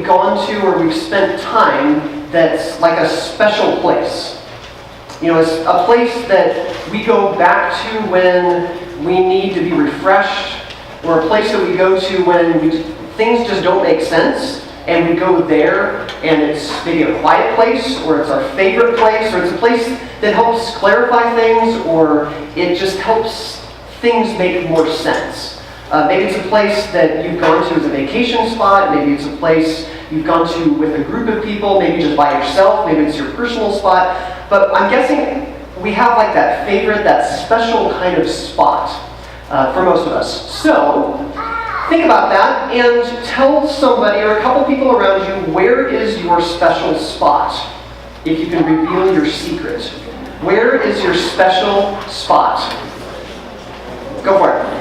gone to or we've spent time that's like a special place? You know, it's a place that we go back to when we need to be refreshed, or a place that we go to when things just don't make sense, and we go there, and it's maybe a quiet place, or it's our favorite place, or it's a place that helps clarify things, or it just helps things make more sense. Maybe it's a place that you've gone to as a vacation spot. Maybe it's a place you've gone to with a group of people, maybe just by yourself. Maybe it's your personal spot. But I'm guessing we have like that favorite, that special kind of spot for most of us. So think about that and tell somebody or a couple people around you, where is your special spot? If you can reveal your secret. Where is your special spot? Go for it.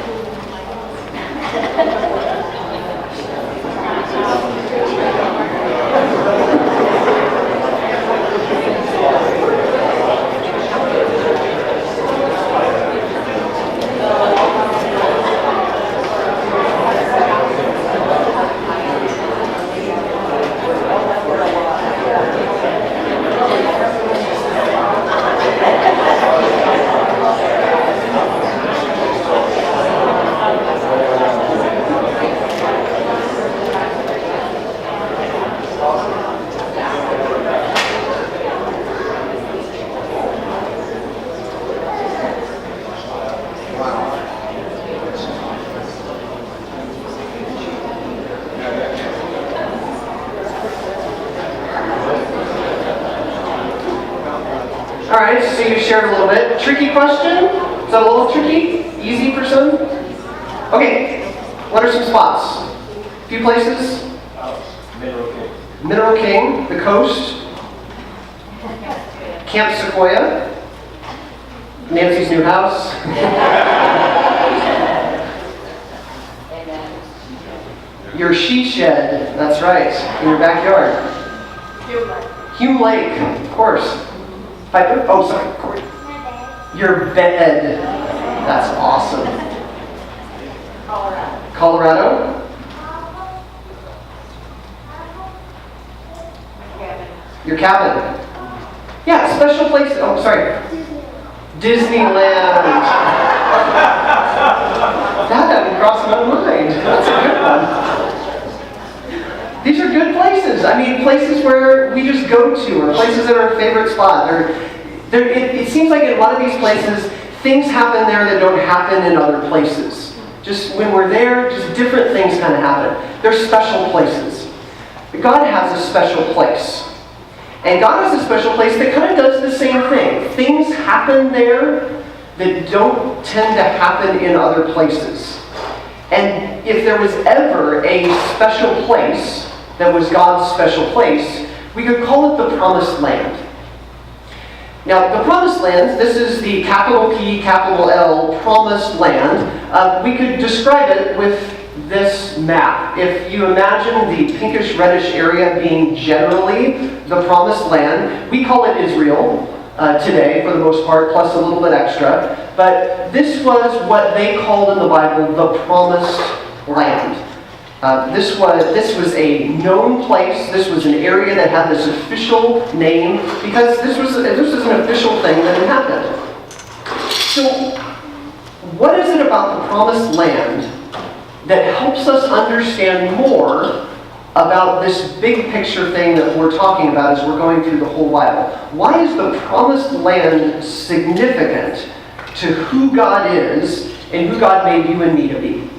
Alright, so you shared a little bit. Tricky question? Is that a little tricky? Easy for some? Okay, what are some spots? A few places? Mineral King. Mineral King, the coast, Camp Sequoia, Nancy's new house. Your sheet shed, that's right, in your backyard. Hume Lake, of course. Oh, sorry, Corey. Your bed. That's awesome. Colorado. Your cabin. Yeah, special place. Oh, sorry. Disneyland. That hadn't crossed my mind. That's a good one. These are good places. I mean, places where we just go to, or places that are our favorite spot. It seems like in a lot of these places, things happen there that don't happen in other places. Just when we're there, just different things kind of happen. They're special places. But God has a special place. And God has a special place that kind of does the same thing. Things happen there that don't tend to happen in other places. And if there was ever a special place that was God's special place, we could call it the Promised Land. Now, the Promised Land, this is the capital P, capital L, Promised Land. We could describe it with this map. If you imagine the pinkish-reddish area being generally the Promised Land, we call it Israel today, for the most part, plus a little bit extra. But this was what they called in the Bible the Promised Land. This was a known place. This was an area that had this official name because this was an official thing that had happened. So, what is it about the Promised Land that helps us understand more about this big picture thing that we're talking about as we're going through the whole Bible? Why is the Promised Land significant to who God is and who God made you and me to be?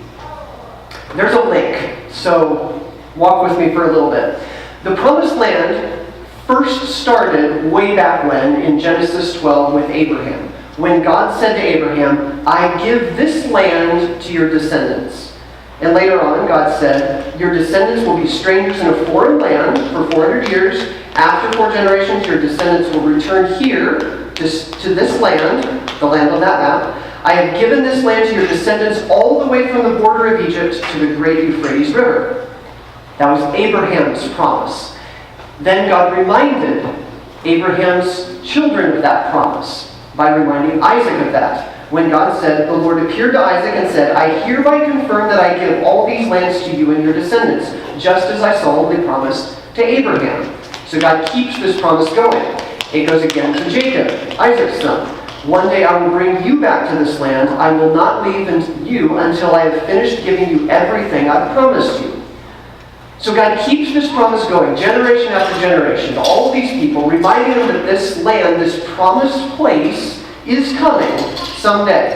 There's a link, so walk with me for a little bit. The Promised Land first started way back when in Genesis 12 with Abraham. When God said to Abraham, I give this land to your descendants. And later on, God said, your descendants will be strangers in a foreign land for 400 years. After 4 generations, your descendants will return here to this land, the land on that map. I have given this land to your descendants all the way from the border of Egypt to the great Euphrates River. That was Abraham's promise. Then God reminded Abraham's children of that promise by reminding Isaac of that. when God said, the Lord appeared to Isaac and said, I hereby confirm that I give all these lands to you and your descendants, just as I solemnly promised to Abraham. So God keeps this promise going. It goes again to Jacob, Isaac's son. One day I will bring you back to this land. I will not leave you until I have finished giving you everything I've promised you. So God keeps this promise going, generation after generation, to all of these people, reminding them that this land, this promised place, is coming someday.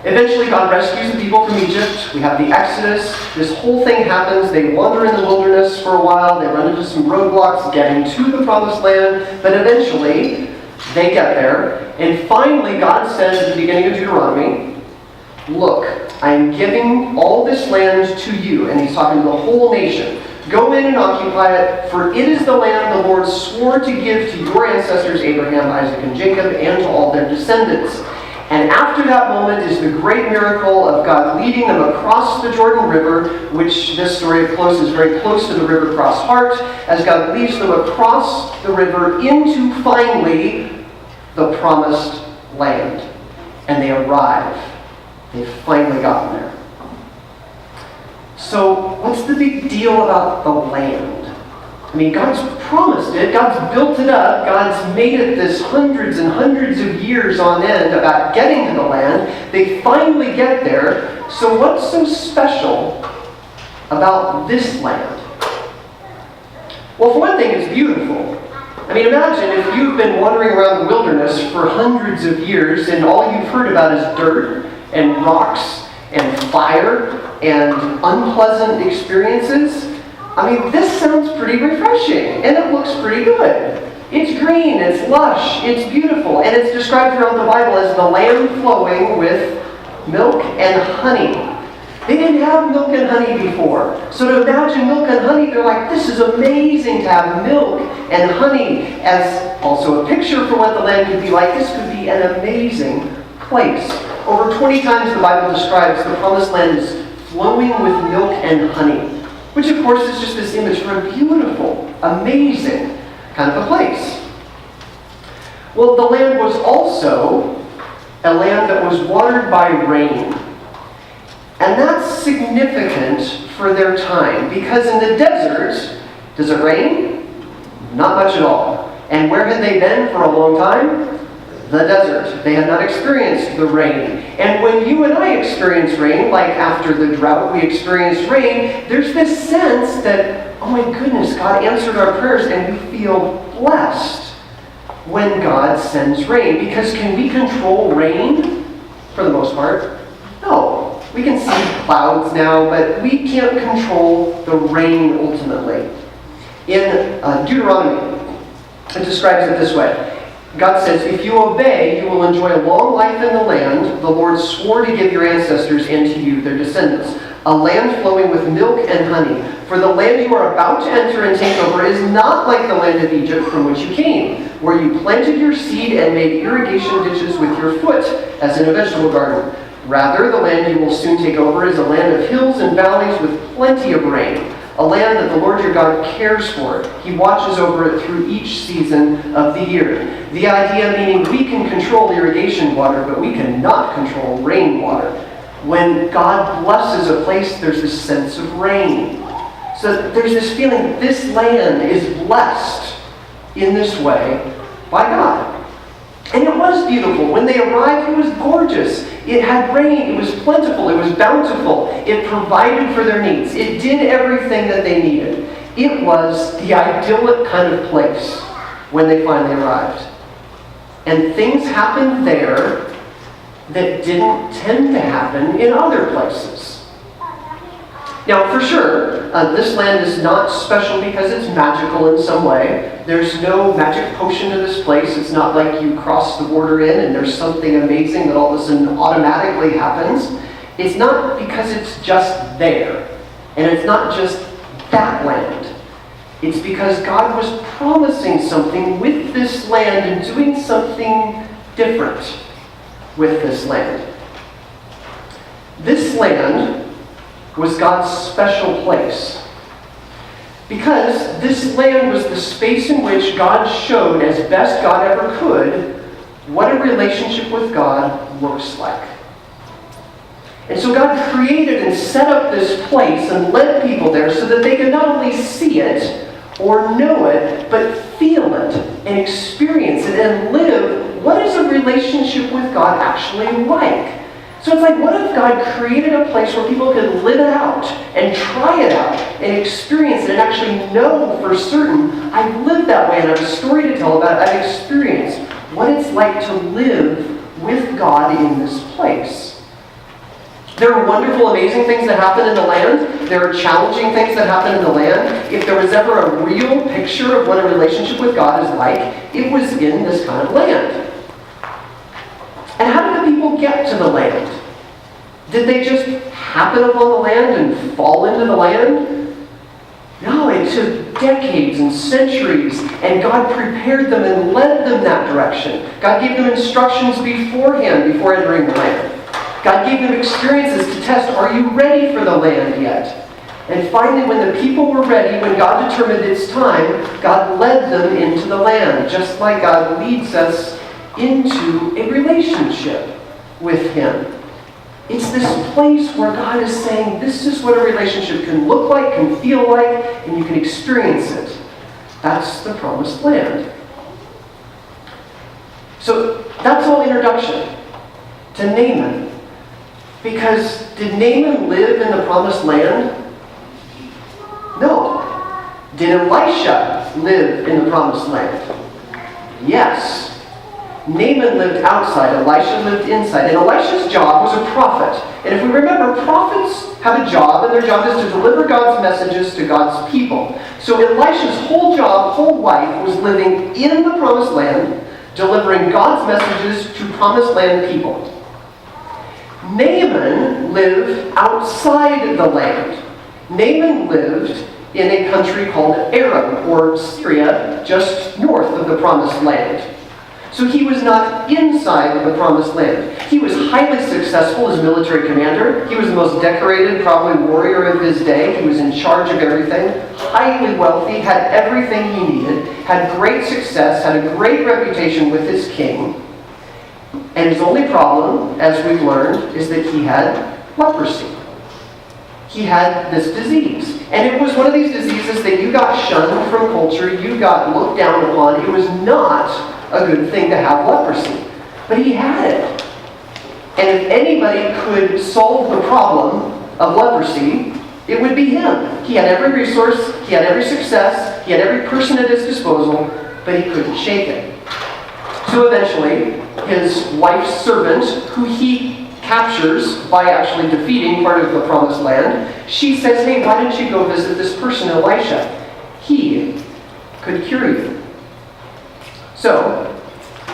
Eventually God rescues the people from Egypt. We have the Exodus. This whole thing happens. They wander in the wilderness for a while. They run into some roadblocks getting to the promised land. But eventually they get there. And finally God says at the beginning of Deuteronomy, look, I am giving all this land to you. And he's talking to the whole nation. Go in and occupy it, for it is the land the Lord swore to give to your ancestors Abraham, Isaac, and Jacob, and to all their descendants. And after that moment is the great miracle of God leading them across the Jordan River, which this story of close is very close to the RiverCross heart, as God leads them across the river into, finally, the promised land. And they arrive. They've finally gotten there. So, what's the big deal about the land? I mean, God's promised it, God's built it up, God's made it this hundreds and hundreds of years on end about getting to the land. They finally get there. So what's so special about this land? Well, for one thing, it's beautiful. I mean, imagine if you've been wandering around the wilderness for hundreds of years and all you've heard about is dirt and rocks and fire and unpleasant experiences. I mean, this sounds pretty refreshing, and it looks pretty good. It's green, it's lush, it's beautiful, and it's described throughout the Bible as the land flowing with milk and honey. They didn't have milk and honey before. So to imagine milk and honey, they're like, this is amazing to have milk and honey as also a picture for what the land could be like. This could be an amazing place. Over 20 times the Bible describes the promised land as flowing with milk and honey. Which, of course, is just this image for a beautiful, amazing kind of a place. Well, the land was also a land that was watered by rain. And that's significant for their time, because in the desert, does it rain? Not much at all. And where had they been for a long time? The desert. They had not experienced the rain. And when you and I experience rain, like after the drought we experience rain, there's this sense that, oh my goodness, God answered our prayers, and we feel blessed when God sends rain. Because can we control rain for the most part? No. We can see clouds now, but we can't control the rain ultimately. In Deuteronomy, it describes it this way. God says, if you obey, you will enjoy a long life in the land the Lord swore to give your ancestors and to you, their descendants, a land flowing with milk and honey. For the land you are about to enter and take over is not like the land of Egypt from which you came, where you planted your seed and made irrigation ditches with your foot, as in a vegetable garden. Rather, the land you will soon take over is a land of hills and valleys with plenty of rain, a land that the Lord your God cares for. He watches over it through each season of the year. The idea meaning we can control irrigation water, but we cannot control rainwater. When God blesses a place, there's this sense of rain. So there's this feeling this land is blessed in this way by God. And it was beautiful. When they arrived, it was gorgeous. It had rain. It was plentiful. It was bountiful. It provided for their needs. It did everything that they needed. It was the idyllic kind of place when they finally arrived. And things happened there that didn't tend to happen in other places. Now, for sure, this land is not special because it's magical in some way. There's no magic potion to this place. It's not like you cross the border in and there's something amazing that all of a sudden automatically happens. It's not because it's just there. And it's not just that land. It's because God was promising something with this land and doing something different with this land. This land was God's special place. Because this land was the space in which God showed, as best God ever could, what a relationship with God looks like. And so God created and set up this place and led people there so that they could not only see it or know it, but feel it and experience it and live what is a relationship with God actually like. So it's like, what if God created a place where people could live it out and try it out and experience it and actually know for certain, I've lived that way and I have a story to tell about it. I've experienced what it's like to live with God in this place. There are wonderful, amazing things that happen in the land. There are challenging things that happen in the land. If there was ever a real picture of what a relationship with God is like, it was in this kind of land. And how did the people get to the land? Did they just happen upon the land and fall into the land? No, it took decades and centuries, and God prepared them and led them that direction. God gave them instructions beforehand before entering the land. God gave them experiences to test, are you ready for the land yet? And finally, when the people were ready, when God determined it's time, God led them into the land, just like God leads us into a relationship with Him. It's this place where God is saying, this is what a relationship can look like, can feel like, and you can experience it. That's the promised land. So that's all introduction to Naaman. Because did Naaman live in the promised land? No. Did Elisha live in the promised land? Yes. Naaman lived outside, Elisha lived inside. And Elisha's job was a prophet. And if we remember, prophets have a job, and their job is to deliver God's messages to God's people. So Elisha's whole job, whole life, was living in the promised land, delivering God's messages to promised land people. Naaman lived outside the land. Naaman lived in a country called Aram, or Syria, just north of the promised land. So he was not inside the promised land. He was highly successful as a military commander. He was the most decorated, probably, warrior of his day. He was in charge of everything, highly wealthy, had everything he needed, had great success, had a great reputation with his king. And his only problem, as we've learned, is that he had leprosy. He had this disease. And it was one of these diseases that you got shunned from culture, you got looked down upon. It was not a good thing to have leprosy. But he had it. And if anybody could solve the problem of leprosy, it would be him. He had every resource, he had every success, he had every person at his disposal, but he couldn't shake it. So eventually, his wife's servant, who he captures by actually defeating part of the promised land, she says, hey, why don't you go visit this person, Elisha? He could cure you. So,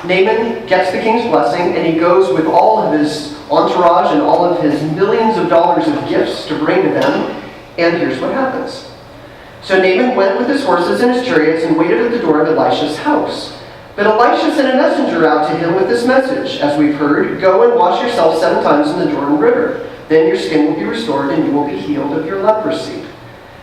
Naaman gets the king's blessing, and he goes with all of his entourage and all of his millions of dollars of gifts to bring to them, and here's what happens. So Naaman went with his horses and his chariots and waited at the door of Elisha's house. But Elisha sent a messenger out to him with this message, as we've heard, go and wash yourself 7 times in the Jordan River. Then your skin will be restored and you will be healed of your leprosy.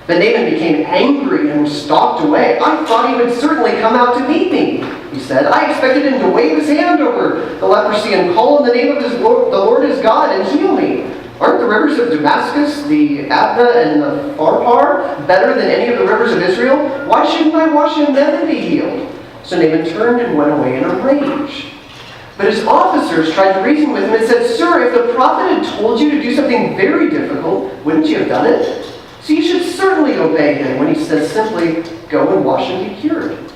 But Naaman became angry and stalked away. I thought he would certainly come out to meet me, he said. I expected him to wave his hand over the leprosy and call on the name of the Lord his God and heal me. Aren't the rivers of Damascus, the Abna and the Pharpar, better than any of the rivers of Israel? Why shouldn't I wash in them and be healed? So Naaman turned and went away in a rage. But his officers tried to reason with him and said, Sir, if the prophet had told you to do something very difficult, wouldn't you have done it? So you should certainly obey him when he says simply, go and wash and be cured.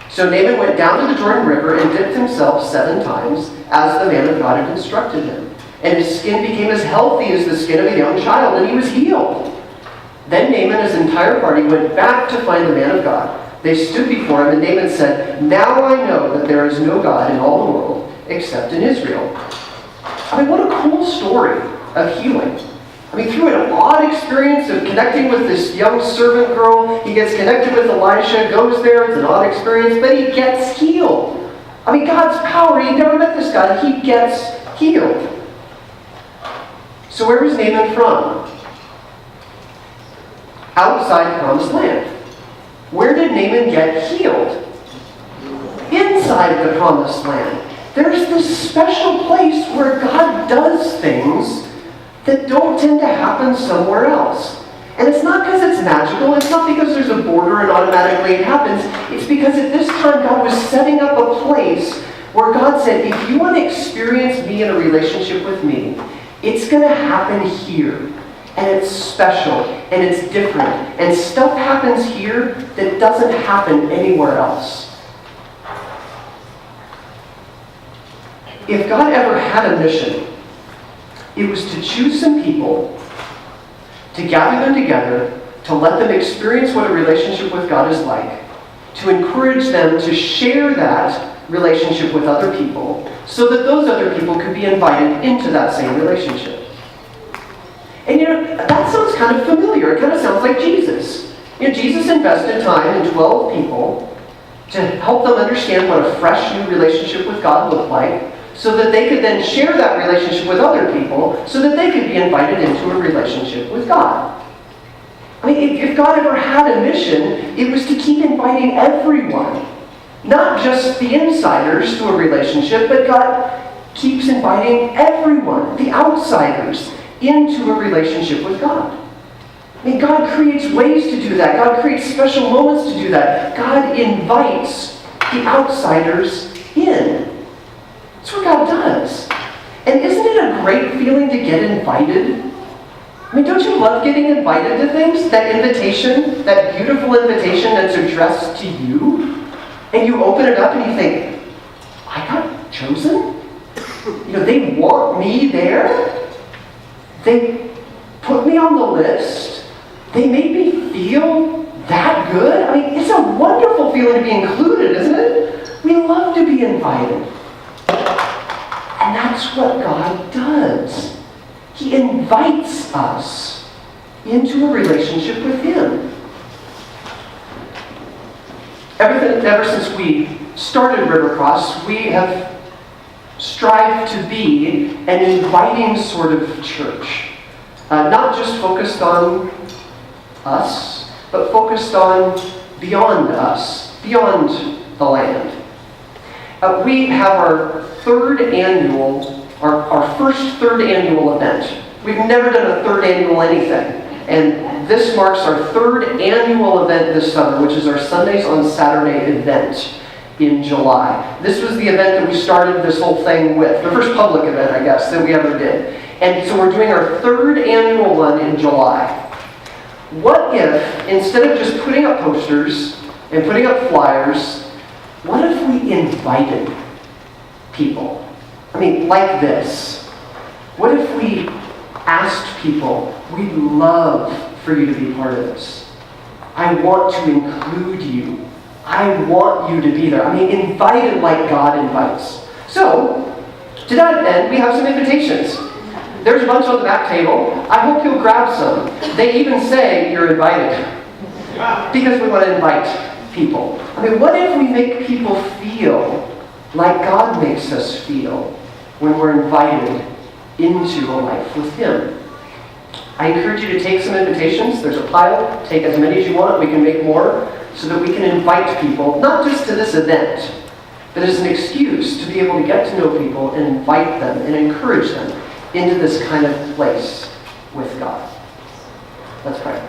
So Naaman went down to the Jordan River and dipped himself 7 times, as the man of God had instructed him. And his skin became as healthy as the skin of a young child, and he was healed. Then Naaman and his entire party went back to find the man of God. They stood before him, and Naaman said, Now I know that there is no God in all the world except in Israel. I mean, what a cool story of healing. I mean, through an odd experience of connecting with this young servant girl, he gets connected with Elisha, goes there, it's an odd experience, but he gets healed. I mean, God's power, he never met this guy, he gets healed. So where was Naaman from? Outside the promised land. Where did Naaman get healed? Inside the promised land. There's this special place where God does things that don't tend to happen somewhere else. And it's not because it's magical, it's not because there's a border and automatically it happens. It's because at this time God was setting up a place where God said, if you want to experience me in a relationship with me, it's going to happen here. And it's special, and it's different. And stuff happens here that doesn't happen anywhere else. If God ever had a mission, it was to choose some people, to gather them together, to let them experience what a relationship with God is like, to encourage them to share that relationship with other people, so that those other people could be invited into that same relationship. And that sounds kind of familiar. It kind of sounds like Jesus. Jesus invested time in 12 people to help them understand what a fresh new relationship with God looked like, so that they could then share that relationship with other people, so that they could be invited into a relationship with God. I mean, if God ever had a mission, it was to keep inviting everyone. Not just the insiders to a relationship, but God keeps inviting everyone, the outsiders, into a relationship with God. I mean, God creates ways to do that. God creates special moments to do that. God invites the outsiders in. That's what God does. And isn't it a great feeling to get invited? I mean, don't you love getting invited to things? That invitation, that beautiful invitation that's addressed to you, and you open it up and you think, I got chosen? They want me there? They put me on the list? They made me feel that good? I mean, it's a wonderful feeling to be included, isn't it? We love to be invited. And that's what God does. He invites us into a relationship with Him. Ever since we started RiverCross, we have strived to be an inviting sort of church. Not just focused on us, but focused on beyond us, beyond the land. We have our first third annual event. We've never done a third annual anything. And this marks our third annual event this summer, which is our Sundays on Saturday event in July. This was the event that we started this whole thing with. The first public event, I guess, that we ever did. And so we're doing our third annual one in July. What if, instead of just putting up posters and putting up flyers, what if we invited people? I mean, like this. What if we asked people, we'd love for you to be part of this. I want to include you. I want you to be there. I mean, invited like God invites. So, to that end, we have some invitations. There's a bunch on the back table. I hope you'll grab some. They even say you're invited. Because we want to invite people. I mean, what if we make people feel like God makes us feel when we're invited into a life with Him? I encourage you to take some invitations. There's a pile. Take as many as you want. We can make more so that we can invite people, not just to this event, but as an excuse to be able to get to know people and invite them and encourage them into this kind of place with God. Let's pray.